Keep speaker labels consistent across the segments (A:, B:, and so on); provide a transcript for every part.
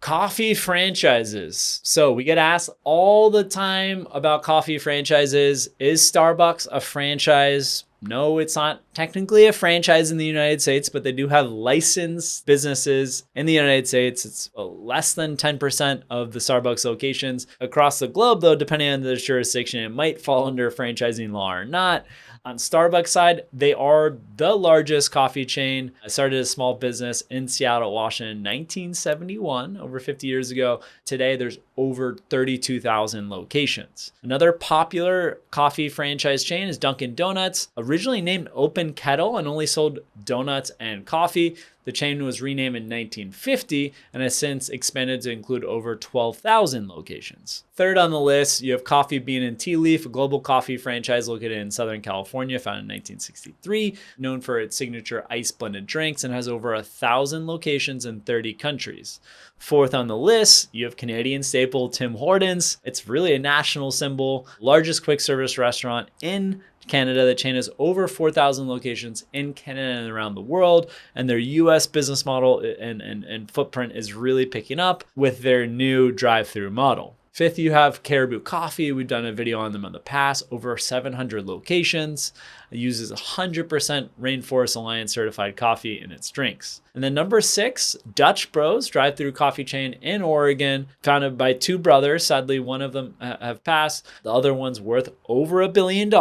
A: Coffee franchises. So we get asked all the time about coffee franchises. Is Starbucks a franchise? No, it's not technically a franchise in the United States, but they do have licensed businesses in the United States. It's less than 10% of the Starbucks locations across the globe, though, depending on the jurisdiction, it might fall under franchising law or not. On Starbucks side, they are the largest coffee chain. I started a small business in Seattle, Washington, 1971, over 50 years ago. Today, there's over 32,000 locations. Another popular coffee franchise chain is Dunkin' Donuts, originally named Open Kettle and only sold donuts and coffee. The chain was renamed in 1950 and has since expanded to include over 12,000 locations. Third on the list, you have Coffee Bean and Tea Leaf, a global coffee franchise located in Southern California, founded in 1963, known for its signature ice blended drinks and has over 1,000 locations in 30 countries. Fourth on the list, you have Canadian staple Tim Hortons. It's really a national symbol, largest quick service restaurant in Canada. The chain has over 4,000 locations in Canada and around the world, and their US business model and footprint is really picking up with their new drive-through model. Fifth, you have Caribou Coffee. We've done a video on them in the past, over 700 locations. It uses 100% Rainforest Alliance certified coffee in its drinks. And then number 6, Dutch Bros, drive-through coffee chain in Oregon, founded by two brothers. Sadly, one of them have passed. The other one's worth over $1 billion.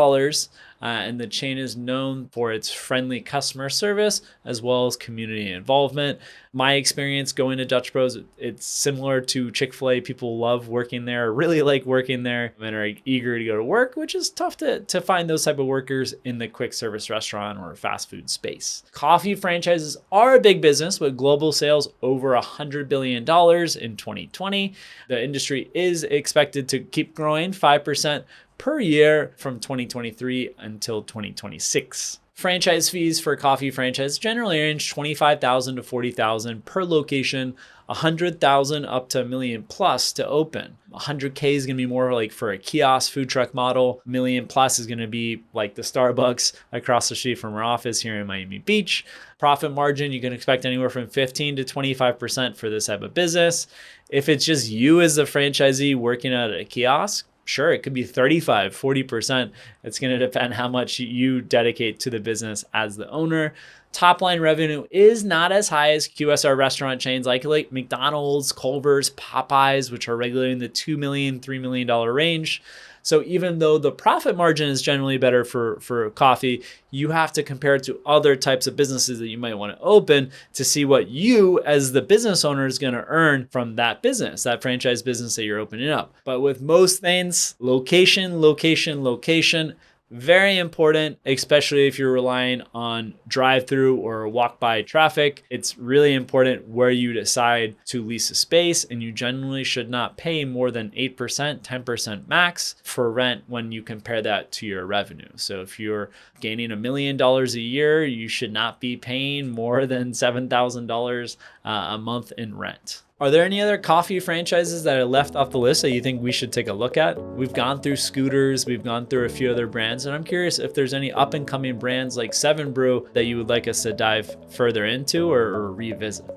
A: And the chain is known for its friendly customer service as well as community involvement. My experience going to Dutch Bros, it's similar to Chick-fil-A. People love working there, really like working there, and are eager to go to work, which is tough to find those type of workers in the quick service restaurant or fast food space. Coffee franchises are a big business with global sales over $100 billion in 2020. The industry is expected to keep growing 5% per year from 2023 until 2026. Franchise fees for coffee franchise generally range $25,000 to $40,000 per location, $100,000 up to $1 million plus to open. $100K is going to be more like for a kiosk food truck model. $1 million plus is going to be like the Starbucks across the street from our office here in Miami Beach. Profit margin, you can expect anywhere from 15 to 25% for this type of business. If it's just you as the franchisee working at a kiosk, sure, it could be 35, 40%. It's going to depend how much you dedicate to the business as the owner. Top line revenue is not as high as QSR restaurant chains like McDonald's, Culver's, Popeyes, which are regularly in the $2 million, $3 million range. So even though the profit margin is generally better for coffee, you have to compare it to other types of businesses that you might want to open to see what you as the business owner is going to earn from that business, that franchise business that you're opening up. But with most things, location, location, location, very important, especially if you're relying on drive-through or walk-by traffic. It's really important where you decide to lease a space, and you generally should not pay more than 8%, 10% max for rent when you compare that to your revenue. So if you're gaining $1 million a year, you should not be paying more than $7,000 a month in rent. Are there any other coffee franchises that are left off the list that you think we should take a look at? We've gone through Scooters, we've gone through a few other brands, and I'm curious if there's any up and coming brands like 7 Brew that you would like us to dive further into or revisit.